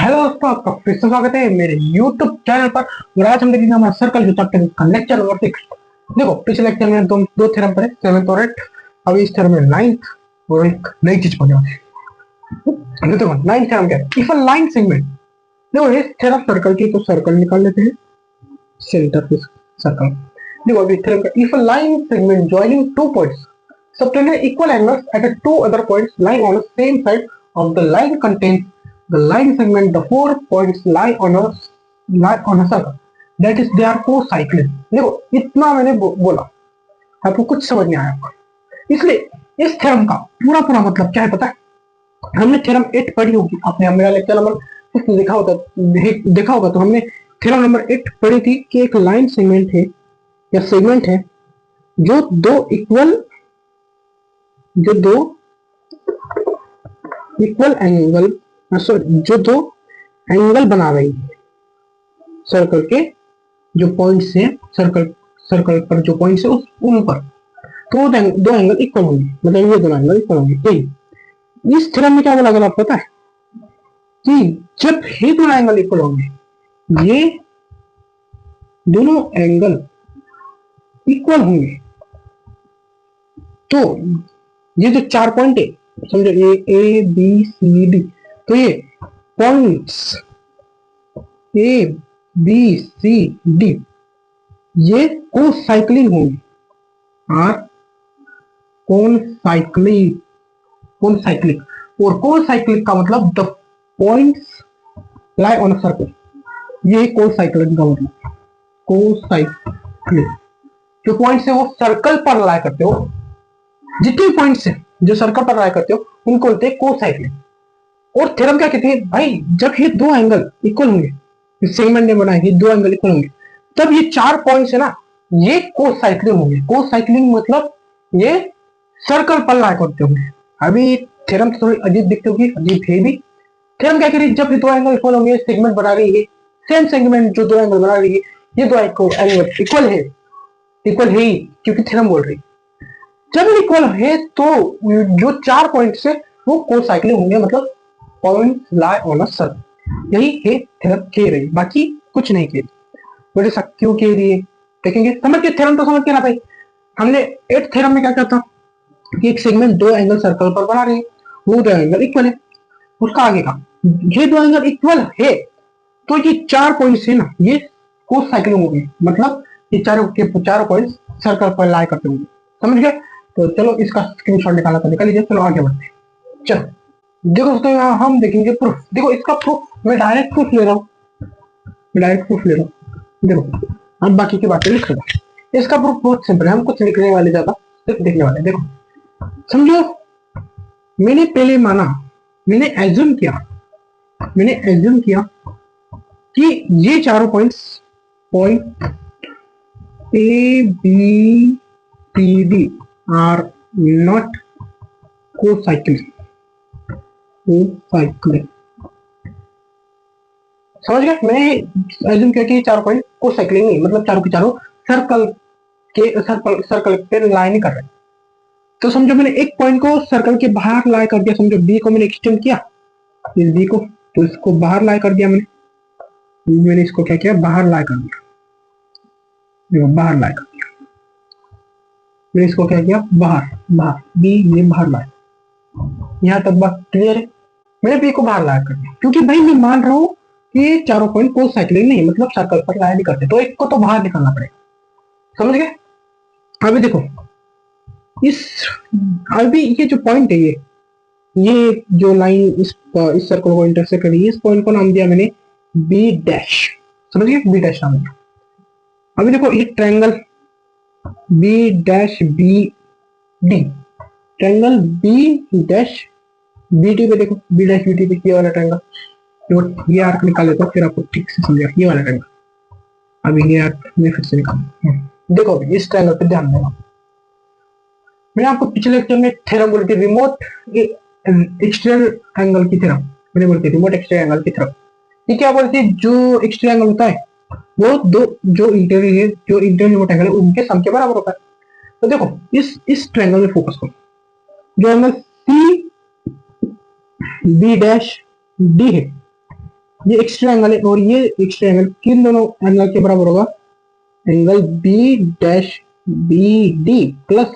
Hello दोस्तों, आपका फिर से स्वागत है मेरे YouTube चैनल पर। और आज हम देखेंगे हमारा सर्कल जो चैप्टर का लेक्चर नंबर 6। देखो, पिछले लेक्चर में दो थ्योरम पढ़े, सेवेंथ और एट। अभी इस थ्योरम में नाइन्थ और एक नई चीज पढ़ने वाले हैं। देखो नाइन्थ थ्योरम क्या है? इफ अ लाइन सेगमेंट, देखो इस थ्योरम सर्कल की, तो सर्कल निकाल लेते हैं, सेंटर पे सर्कल। देखो अभी थ्योरम का, if a line segment joining two points subtended equal angles at the two other points lying on the same side of the line contains the line segment. The four points lie on a circle. That is, they are co-cyclic. देखो इतना मैंने बोला, आपको कुछ समझ नहीं आया। इसलिए इस थ्योरम का पूरा पूरा मतलब क्या है पता है? हमने थ्योरम 8 पढ़ी होगी, आपने मेरा लेक्चर नंबर 6 देखा होगा। तो हमने थ्योरम नंबर 8 पढ़ी थी कि एक लाइन सेगमेंट है या सेगमेंट है जो दो इक्वल एंगल, सॉरी, जो दो एंगल बना रही है सर्कल के जो पॉइंट्स है, सर्कल पर जो पॉइंट्स है उन पर, तो दो एंगल इक्वल होंगे, मतलब ये दोनों एंगल इक्वल होंगे। यही इस थ्योरम में क्या बोला गया आपको पता है? कि जब ये दोनों एंगल इक्वल होंगे, ये दोनों एंगल इक्वल होंगे, तो ये जो चार पॉइंट है, समझो ए बी सी डी, तो ये points A B C D ये कोसाइक्लिक होंगे। आर कोसाइक्लिक और कोसाइक्लिक का मतलब the points lie on a circle. ये कोसाइक्लिक का मतलब, कोसाइक्लिक जो पॉइंट्स है वो सर्कल पर लाई करते हो, जितने पॉइंट्स है जो सर्कल पर लाई करते हो उनको बोलते हैं कोसाइक्लिक। और थ्योरम क्या कहते हैं भाई? जब ये दो एंगल इक्वल होंगे, इस सेगमेंट ने बनाए, ये दो एंगल इक्वल होंगे, तब ये चार पॉइंट्स है ना, ये कोसाइक्लिक होंगे। कोसाइक्लिक मतलब ये सर्कल पर लाई करते होंगे। अभी थ्योरम तो थोड़ी अजीब दिखती होगी, अजीब है भी। थ्योरम क्या कह रही है? जब ये दो एंगल इक्वल होंगे, सेगमेंट बना रही है, सेम सेगमेंट जो दो एंगल बना रही है, ये दो एंगल इक्वल है ही, क्योंकि थ्योरम बोल रही है जब इक्वल है तो जो चार पॉइंट्स है वो कोसाइक्लिक होंगे, मतलब point lie on a circle. यही है थ्योरम कह रही, बाकी कुछ नहीं कह रही। बोले सर क्यों कह रही है, देखेंगे। समझ के थ्योरम तो समझ के ना भाई। हमने 8th थ्योरम में क्या कहता कि एक सेगमेंट दो एंगल सर्कल पर बना रही है, वो दो एंगल इक्वल है। उसका आगे का, ये दो एंगल इक्वल है तो ये चार पॉइंट्स है ना, ये कोसाइक्लिक होंगे, मतलब ये चारों के चारों पॉइंट्स सर्कल पर लाई करते होंगे। समझ गए? तो चलो इसका स्क्रीनशॉट निकाला तो निकाल लीजिए। चलो आगे बढ़ते हैं। चलो देखो दोस्तों, यहाँ हम देखेंगे प्रूफ। देखो इसका प्रूफ मैं डायरेक्ट प्रूफ ले रहा हूँ, देखो हम बाकी की बातें लिख रहे हैं। इसका प्रूफ बहुत सिंपल है, हम कुछ लिखने वाले ज्यादा, सिर्फ देखने वाले। देखो समझो, मैंने पहले माना, मैंने एज्यूम किया कि ये चारों point A B C D are not concyclic. समझ गए? मैंने एज्यूम किया कि चारों पॉइंट कोसाइक्लिक नहीं, मतलब चारों के चारों सर्कल पे लाइन कर रहे। तो समझो मैंने एक पॉइंट को सर्कल के बाहर लाई कर दिया। समझो बी को मैंने एक्सटेंड किया, इस बी को, तो इसको बाहर लाई कर दिया मैंने इसको क्या किया, बाहर लाई कर दिया। बाहर लाई कर दिया मैंने इसको, क्या किया, बाहर बी ये बाहर लाए। यहाँ तक बात क्लियर है? मैंने बी को बाहर लाया कर दिया, क्योंकि भाई मैं मान रहा हूँ कि चारों पॉइंट कोसाइक्लिक नहीं, मतलब सर्कल पर लाया नहीं करते, तो एक को तो बाहर निकालना पड़ेगा। समझ गए? अभी देखो अभी ये जो पॉइंट है, ये जो लाइन इस सर्कल को इंटरसेक्ट कर रही है, इस पॉइंट को नाम दिया मैंने बी डैश। समझ गए? बी डैश नाम दिया। अभी देखो ये triangle B dash B D, triangle B dash B T पे देखो, बी डैश बी टी पे ये वाला ट्रायंगल, ये आर्क निकाल लेता हूँ फिर आपको ठीक से समझा। ये वाला ट्रायंगल, अभी ये आर्क में फिर से निकाल। देखो अभी इस ट्रायंगल पे ध्यान देना। मैंने आपको पिछले लेक्चर में थ्योरम बोली थी, रिमोट एक्सटर्नल एंगल की थ्योरम। मैंने बोली थी रिमोट एक्सटर्नल एंगल की थ्योरम। ये क्या बोलती है? जो एक्सटर्नल एंगल होता है वो दो जो इंटरनल रिमोट एंगल है उनके सम के बराबर होता है। तो देखो इस ट्रायंगल में फोकस करो, जो angle C B dash D है, ये एक्स्ट्रा एंगल है और ये एक्स्ट्रा एंगल किन दोनों एंगल के बराबर होगा? Angle B dash B D plus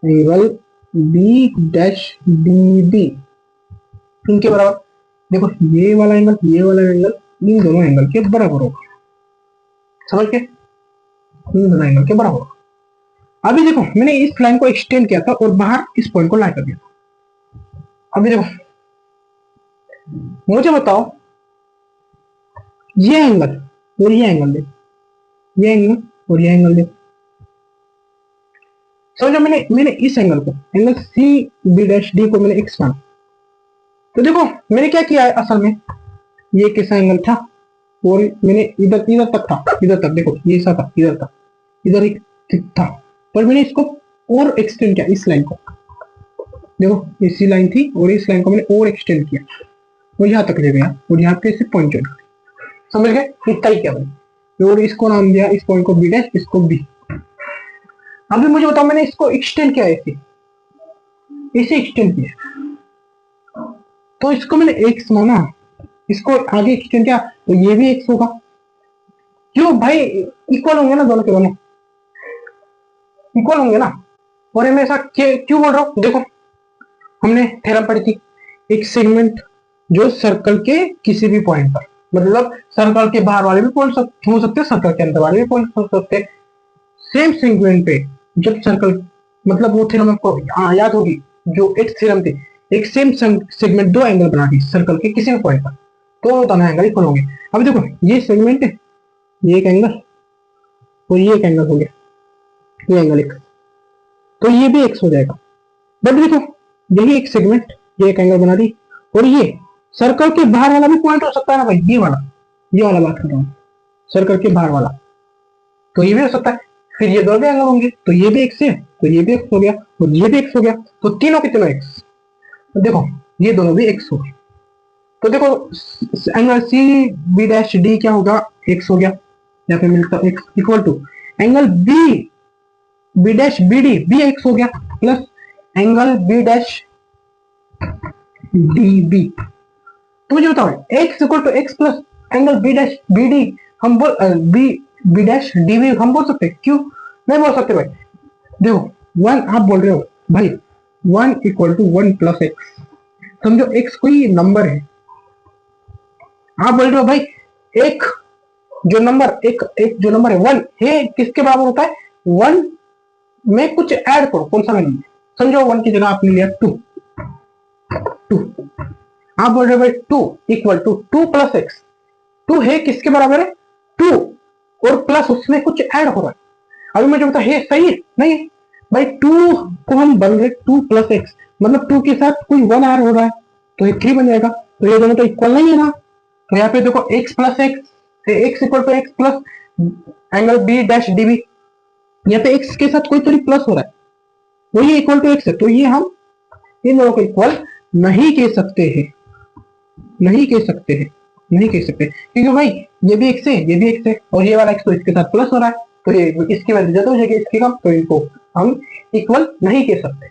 angle B dash B D, इनके बराबर। देखो ये वाला एंगल इन दोनों एंगल के बराबर होगा, समझ के, इन दोनों एंगल के बराबर होगा। अभी देखो मैंने इस लाइन को एक्सटेंड किया था और बाहर इस पॉइंट को ला कर दिया। अभी देखो मुझे बताओ, ये एंगल और ये एंगल देखो, ये एंगल और ये एंगल देखो, समझो मैंने इस एंगल को, angle C B dash D को मैंने एक्स माना। तो देखो मैंने क्या किया है, असल में ये कैसा एंगल था और मैंने इधर इधर तक था, इधर तक देखो ये ऐसा था, इधर तक, इधर एक था, पर मैंने इसको और एक्सटेंड किया, इस लाइन को देखो, इसी लाइन थी और इस लाइन को मैंने और एक्सटेंड किया और यहाँ तक ले गया और यहाँ पे इसे पॉइंट जोड़, समझ गए, इतना ही क्या बने। और इसको नाम दिया, इस पॉइंट को बी डैश, इसको बी। अभी मुझे बताओ मैंने इसको एक्सटेंड किया, इसे एक्सटेंड किया, तो इसको मैंने एक्स माना, इसको आगे एक्सटेंड किया तो ये भी एक्स होगा, क्यों भाई, इक्वल होंगे ना दोनों के दोनों, इक्वल होंगे ना। और मैं ऐसा क्यों बोल रहा हूं, देखो हमने थ्योरम पढ़ी थी, एक सेगमेंट जो सर्कल के किसी भी पॉइंट पर, मतलब सर्कल के बाहर वाले भी पॉइंट हो सकते हैं, सर्कल के अंदर वाले भी पॉइंट हो सकते हैं, सेम सेगमेंट पे जब सर्कल, मतलब वो थ्योरम आपको याद होगी, जो एक थ्योरम थी, एक सेम सेगमेंट दो एंगल बना दी सर्कल के किसी भी पॉइंट पर, तो दोनों एंगल इक्वल होंगे। अब देखो ये सेगमेंट है, ये एक एंगल और ये एक एंगल हो गया, ये एंगल एक्स, तो ये भी एक्स हो जाएगा। बट देखो यही एक सेगमेंट, ये एक एंगल बना दी, और ये सर्कल के बाहर वाला भी पॉइंट हो सकता है ना भाई, ये वाला बात कर रहा हूँ, सर्कल के बाहर वाला, तो ये भी हो सकता है। फिर ये दोनों भी एंगल होंगे, तो ये भी एक्स है, तो ये भी एक्स हो गया और ये भी एक्स हो गया, तो तीनों के तीनों एक्स। तो देखो ये दोनों भी एक्स हो गए, तो देखो angle C B dash D क्या होगा, एक्स हो गया, यहाँ पे मिलता है x equal to angle B B dash B D भी एक्स हो गया, plus angle B dash D B. तो मुझे बताओ x equal to x plus angle B dash B D, हम बोल B B dash D B हम बोल सकते, क्यों नहीं बोल सकते भाई? देखो वन आप बोल रहे हो भाई, one equal to one plus x, समझो एक्स कोई नंबर है, आप बोल रहे हो भाई एक जो नंबर एक जो नंबर है वन है, किसके बराबर होता है, वन में कुछ ऐड करो, कौन सा नंबर, समझो वन की जगह आपने लिया टू, आप बोल रहे हो भाई two equal to two plus x, two है किसके बराबर है, टू और प्लस उसमें कुछ ऐड हो रहा है। अभी मुझे बता है सही है नहीं भाई, टू को हम बन रहे टू प्लस एक्स, मतलब टू के साथ कोई वन ऐड हो रहा है तो ये थ्री बन जाएगा, तो ये दोनों तो इक्वल नहीं है ना। तो यहाँ पे देखो x plus x, x equal to x plus angle B dash D B, यहाँ पे एक्स के साथ कोई तो प्लस हो रहा है, वही इक्वल टू एक्स है, तो ये हम इन दोनों को इक्वल नहीं कह सकते हैं, नहीं कह सकते हैं, नहीं कह सकते, क्योंकि भाई ये भी एक्स है, ये भी एक्स है, और ये वाला एक्स तो इसके साथ प्लस हो रहा है, तो ये इसकी वजह ज्यादा हो जाएगी, इसकी कम, तो इनको हम इक्वल नहीं कह सकते।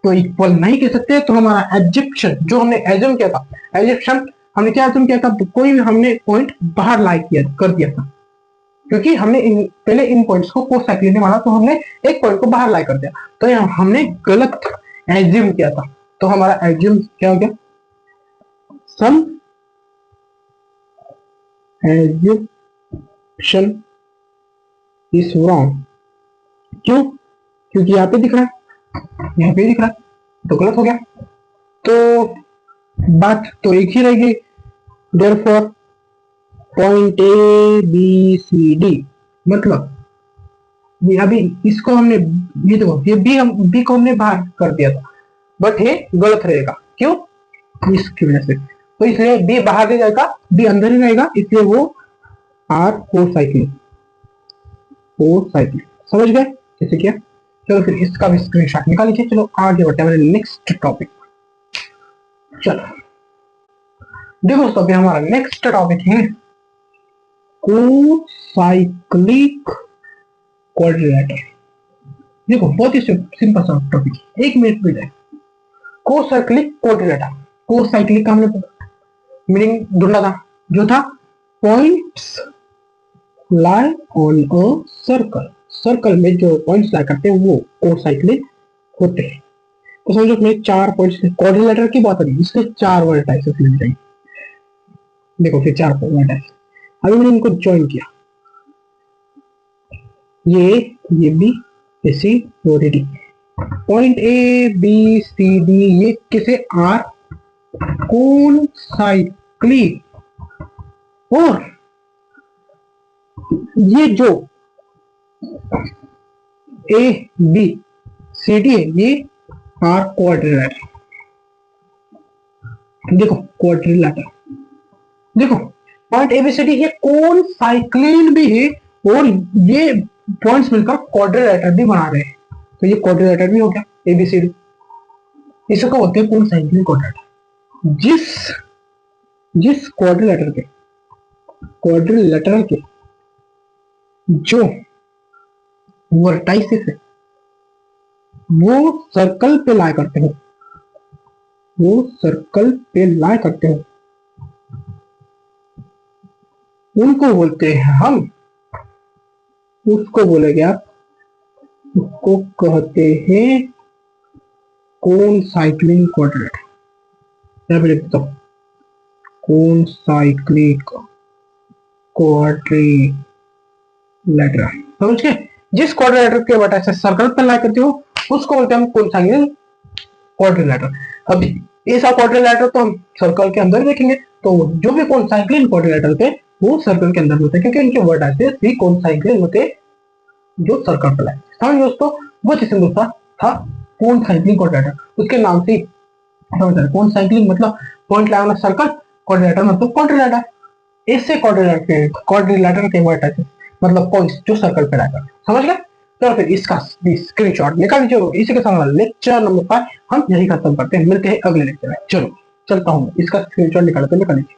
तो इक्वल नहीं कह सकते, तो हमारा एग्जिप्शन जो हमने एज्यूम किया था, एग्जिप्शन हमने क्या एज्यूम किया था, कोई भी हमने पॉइंट बाहर लाई किया कर दिया था, क्योंकि हमने पहले इन पॉइंट्स को कोसाइक्लिक माना, तो हमने एक पॉइंट को बाहर लाई कर दिया, तो हमने गलत एज्यूम किया था, तो हमारा एज्यूम क्या हो गया, सम एज्यूम्पशन इज रॉन्ग। क्यों? क्योंकि यहाँ पे दिख रहा है, यहाँ पे दिख रहा है, तो गलत हो गया, तो बात तो एक ही रहेगी, therefore point A B C D, मतलब ये अभी इसको हमने, ये देखो ये बी, हम बी को हमने बाहर कर दिया था, बट ये गलत रहेगा, क्यों, इसकी वजह से, तो इसलिए बी बाहर नहीं जाएगा, बी अंदर ही रहेगा, इसलिए वो आर कोसाइक्लिक, समझ गए कैसे किया। चलो फिर इसका भी स्क्रीनशॉट निकाल लीजिए, चलो आगे बढ़ते हैं हमारे नेक्स्ट टॉपिक। चलो देखो दोस्तों, अभी हमारा नेक्स्ट टॉपिक है कोसाइक्लिक क्वाड्रिलेटरल। देखो बहुत ही सिंपल सा टॉपिक, एक मिनट में जाए। कोसाइक्लिक क्वाड्रिलेटरल, कोसाइक्लिक का हमने मीनिंग ढूंढा था, जो था points lie on a circle, circle में जो पॉइंट्स लाई करते हैं वो कोसाइक्लिक होते हैं। तो समझो मैं 4 पॉइंट्स, क्वाड्रिलेटरल की बात करें इसके 4 वर्टाइसेस मिल जाएंगे। देखो फिर 4 वर्टाइसेस, अभी मैंने इनको ज्वाइन किया, ये बी, ये सी और ये D. Point A B C D ये किसे आर कोसाइक्लिक, और ये जो ए बी सी डी है ये आर क्वाड्रिलेटरल। देखो क्वाड्रिलेटरल, देखो पॉइंट एबीसीडी ये कौन साइक्लिन भी है और ये पॉइंट्स मिलकर क्वाड्रिलेटरल भी बना रहे हैं, तो ये क्वाड्रिलेटरल भी हो गया एबीसीडी। इसको बोलते हैं कौन साइक्लिन क्वाड्रिलेटरल। जिस क्वाड्रिलेटरल के जो वर्टाइसेस है वो सर्कल पे लाई करते हो, वो सर्कल पे लाई करते हो, उनको बोलते हैं हम, उसको बोलेंगे आप, उसको कहते हैं कौन साइक्लिक क्वाड्रिलेटरल। मैं लिखता हूं कौन साइक्लिक क्वाड्रिलेटरल, समझ गए। जिस क्वाड्रिलेटरल के वर्टाइसेस सर्कल पे लाई करते हो उसको बोलते हैं हम कौन साइक्लिक क्वाड्रिलेटरल। अभी ऐसा क्वाड्रिलेटरल तो हम सर्कल के अंदर देखेंगे, तो जो भी कौन साइक्लिक क्वाड्रिलेटरल थे वो सर्कल के अंदर होते हैं, क्योंकि इनके वर्टाइसेस भी कौन साइक्लिक होते जो सर्कल पे लाई। समझ दोस्तों, वो जिसने दूसरा था कौन साइक्लिक क्वाड्रिलेटरल, उसके नाम से समझ कौन साइक्लिक मतलब point lie on circle, quadrilateral मतलब क्वाड्रिलेटरल। इससे क्वाड्रिलेटरल के वर्टाइसेस मतलब पॉइंट्स जो सर्कल पे लाई करते, समझ गए। तो फिर इसका स्क्रीनशॉट निकाल लीजिए। इसी के साथ लेक्चर नंबर 5 हम यही खत्म करते हैं, मिलते हैं अगले लेक्चर में। चलो चलता हूँ, इसका स्क्रीनशॉट निकाल लीजिए।